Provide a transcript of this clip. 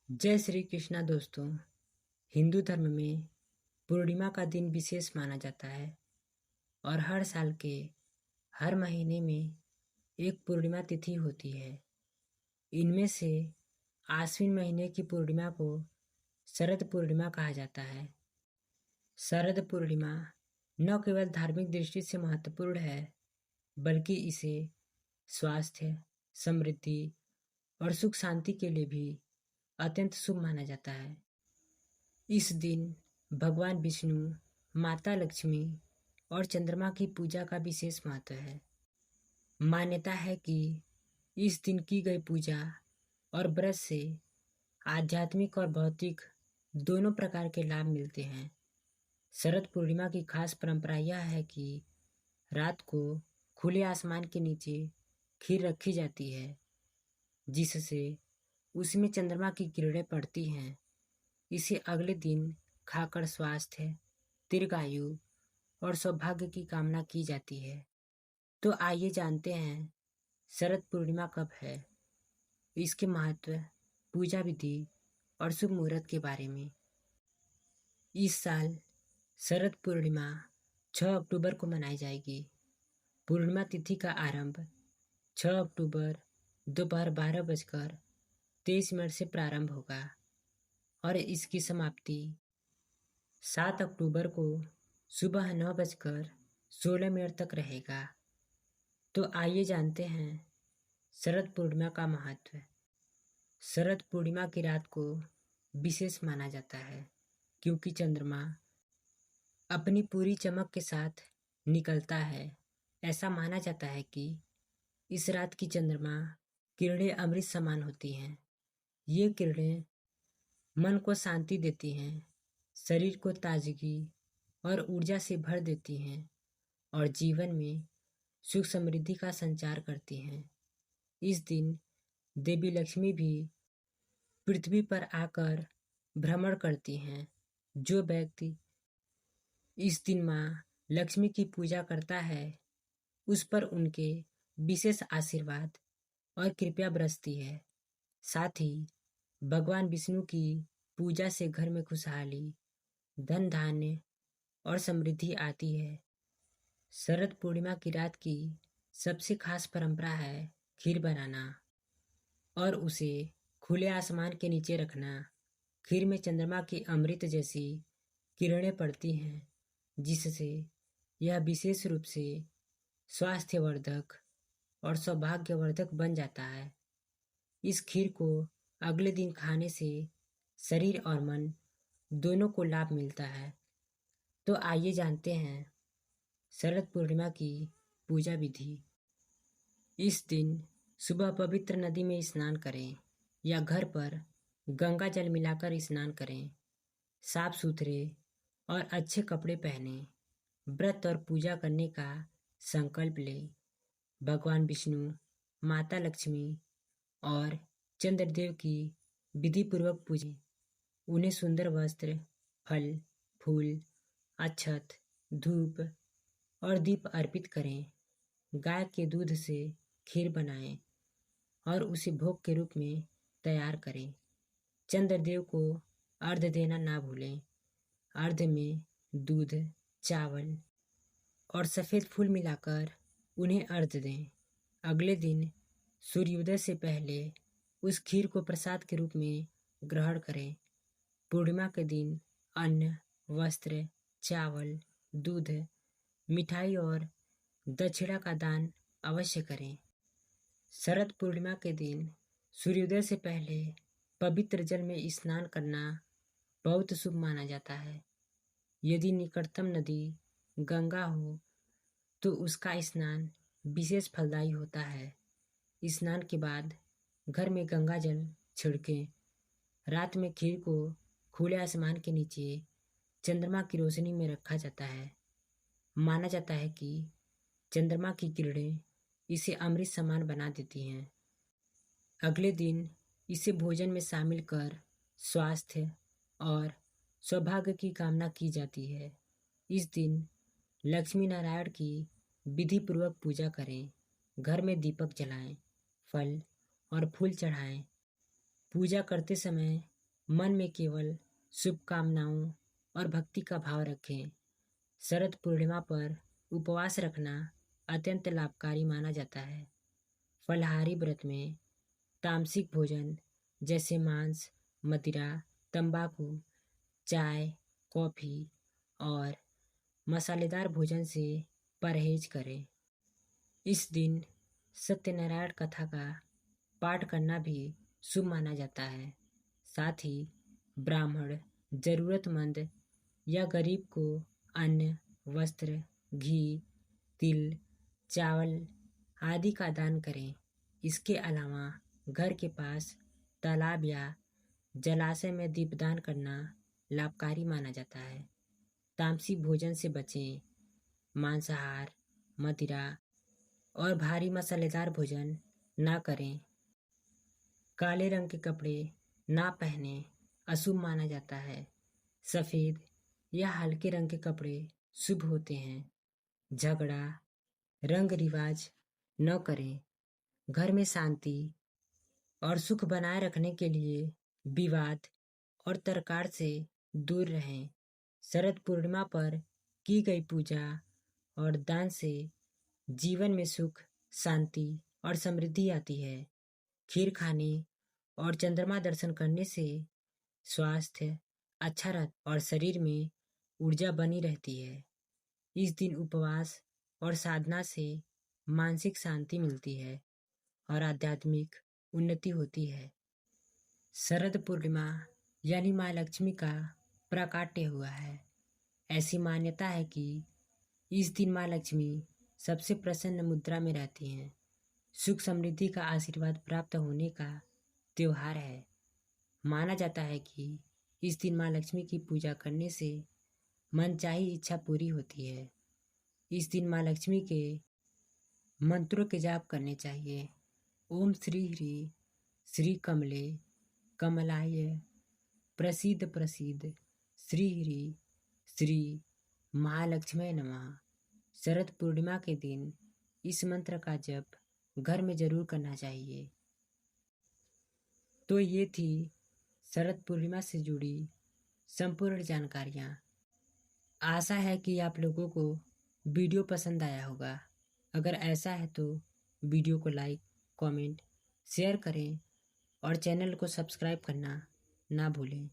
जय श्री कृष्णा दोस्तों। हिंदू धर्म में पूर्णिमा का दिन विशेष माना जाता है और हर साल के हर महीने में एक पूर्णिमा तिथि होती है। इनमें से आश्विन महीने की पूर्णिमा को शरद पूर्णिमा कहा जाता है। शरद पूर्णिमा न केवल धार्मिक दृष्टि से महत्वपूर्ण है, बल्कि इसे स्वास्थ्य, समृद्धि और सुख शांति के लिए भी अत्यंत शुभ माना जाता है। इस दिन भगवान विष्णु, माता लक्ष्मी और चंद्रमा की पूजा का विशेष महत्व है। मान्यता है कि इस दिन की गई पूजा और व्रत से आध्यात्मिक और भौतिक दोनों प्रकार के लाभ मिलते हैं। शरद पूर्णिमा की खास परंपरा यह है कि रात को खुले आसमान के नीचे खीर रखी जाती है, जिससे उसमें चंद्रमा की किरणें पड़ती हैं। इसे अगले दिन खाकर स्वास्थ्य, दीर्घायु और सौभाग्य की कामना की जाती है। तो आइए जानते हैं शरद पूर्णिमा कब है, इसके महत्व, पूजा विधि और शुभ मुहूर्त के बारे में। इस साल शरद पूर्णिमा 6 अक्टूबर को मनाई जाएगी। पूर्णिमा तिथि का आरंभ 6 अक्टूबर दोपहर 12:23 से प्रारंभ होगा और इसकी समाप्ति 7 अक्टूबर को सुबह 9:16 तक रहेगा। तो आइए जानते हैं शरद पूर्णिमा का महत्व। शरद पूर्णिमा की रात को विशेष माना जाता है क्योंकि चंद्रमा अपनी पूरी चमक के साथ निकलता है। ऐसा माना जाता है कि इस रात की चंद्रमा किरणें अमृत समान होती हैं। ये किरणें मन को शांति देती हैं, शरीर को ताजगी और ऊर्जा से भर देती हैं और जीवन में सुख समृद्धि का संचार करती हैं। इस दिन देवी लक्ष्मी भी पृथ्वी पर आकर भ्रमण करती हैं। जो व्यक्ति इस दिन माँ लक्ष्मी की पूजा करता है, उस पर उनके विशेष आशीर्वाद और कृपा बरसती है। साथ ही भगवान विष्णु की पूजा से घर में खुशहाली, धन धान्य और समृद्धि आती है। शरद पूर्णिमा की रात की सबसे खास परंपरा है खीर बनाना और उसे खुले आसमान के नीचे रखना। खीर में चंद्रमा की अमृत जैसी किरणें पड़ती हैं, जिससे यह विशेष रूप से स्वास्थ्यवर्धक और सौभाग्यवर्धक बन जाता है। इस खीर को अगले दिन खाने से शरीर और मन दोनों को लाभ मिलता है। तो आइए जानते हैं शरद पूर्णिमा की पूजा विधि। इस दिन सुबह पवित्र नदी में स्नान करें या घर पर गंगा जल मिलाकर स्नान करें। साफ सुथरे और अच्छे कपड़े पहने व्रत और पूजा करने का संकल्प लें। भगवान विष्णु, माता लक्ष्मी और चंद्रदेव की विधि पूर्वक पूजें। उन्हें सुंदर वस्त्र, फल, फूल, अक्षत, धूप और दीप अर्पित करें। गाय के दूध से खीर बनाएं और उसे भोग के रूप में तैयार करें। चंद्रदेव को अर्घ्य देना ना भूलें। अर्घ्य में दूध, चावल और सफ़ेद फूल मिलाकर उन्हें अर्घ्य दें। अगले दिन सूर्योदय से पहले उस खीर को प्रसाद के रूप में ग्रहण करें। पूर्णिमा के दिन अन्न, वस्त्र, चावल, दूध, मिठाई और दक्षिणा का दान अवश्य करें। शरद पूर्णिमा के दिन सूर्योदय से पहले पवित्र जल में स्नान करना बहुत शुभ माना जाता है। यदि निकटतम नदी गंगा हो तो उसका स्नान विशेष फलदायी होता है। स्नान के बाद घर में गंगा जल छिड़कें। रात में खीर को खुले आसमान के नीचे चंद्रमा की रोशनी में रखा जाता है। माना जाता है कि चंद्रमा की किरणें इसे अमृत समान बना देती हैं। अगले दिन इसे भोजन में शामिल कर स्वास्थ्य और सौभाग्य की कामना की जाती है। इस दिन लक्ष्मी नारायण की विधि पूर्वक पूजा करें। घर में दीपक जलाएं, फल और फूल चढ़ाएं। पूजा करते समय मन में केवल शुभकामनाओं और भक्ति का भाव रखें। शरद पूर्णिमा पर उपवास रखना अत्यंत लाभकारी माना जाता है। फलाहारी व्रत में तामसिक भोजन जैसे मांस, मदिरा, तंबाकू, चाय, कॉफ़ी और मसालेदार भोजन से परहेज करें। इस दिन सत्यनारायण कथा का पाठ करना भी शुभ माना जाता है। साथ ही ब्राह्मण, जरूरतमंद या गरीब को अन्न, वस्त्र, घी, तिल, चावल आदि का दान करें। इसके अलावा घर के पास तालाब या जलाशय में दीपदान करना लाभकारी माना जाता है। तामसिक भोजन से बचें। मांसाहार, मदिरा और भारी मसालेदार भोजन ना करें। काले रंग के कपड़े ना पहने, अशुभ माना जाता है। सफ़ेद या हल्के रंग के कपड़े शुभ होते हैं। झगड़ा, रंग रिवाज न करें। घर में शांति और सुख बनाए रखने के लिए विवाद और तर्काड़ से दूर रहें। शरद पूर्णिमा पर की गई पूजा और दान से जीवन में सुख, शांति और समृद्धि आती है। खीर खाने और चंद्रमा दर्शन करने से स्वास्थ्य अच्छा रहता और शरीर में ऊर्जा बनी रहती है। इस दिन उपवास और साधना से मानसिक शांति मिलती है और आध्यात्मिक उन्नति होती है। शरद पूर्णिमा यानी माँ लक्ष्मी का प्राकट्य हुआ है। ऐसी मान्यता है कि इस दिन माँ लक्ष्मी सबसे प्रसन्न मुद्रा में रहती हैं। सुख समृद्धि का आशीर्वाद प्राप्त होने का त्योहार है। माना जाता है कि इस दिन माँ लक्ष्मी की पूजा करने से मनचाही इच्छा पूरी होती है। इस दिन माँ लक्ष्मी के मंत्रों के जाप करने चाहिए। ओम श्री ह्री श्री कमले कमलाय प्रसीद प्रसीद श्री ह्री श्री महालक्ष्मी नमः। शरद पूर्णिमा के दिन इस मंत्र का जप घर में जरूर करना चाहिए। तो ये थी शरद पूर्णिमा से जुड़ी संपूर्ण जानकारियाँ। आशा है कि आप लोगों को वीडियो पसंद आया होगा। अगर ऐसा है तो वीडियो को लाइक, कमेंट, शेयर करें और चैनल को सब्सक्राइब करना ना भूलें।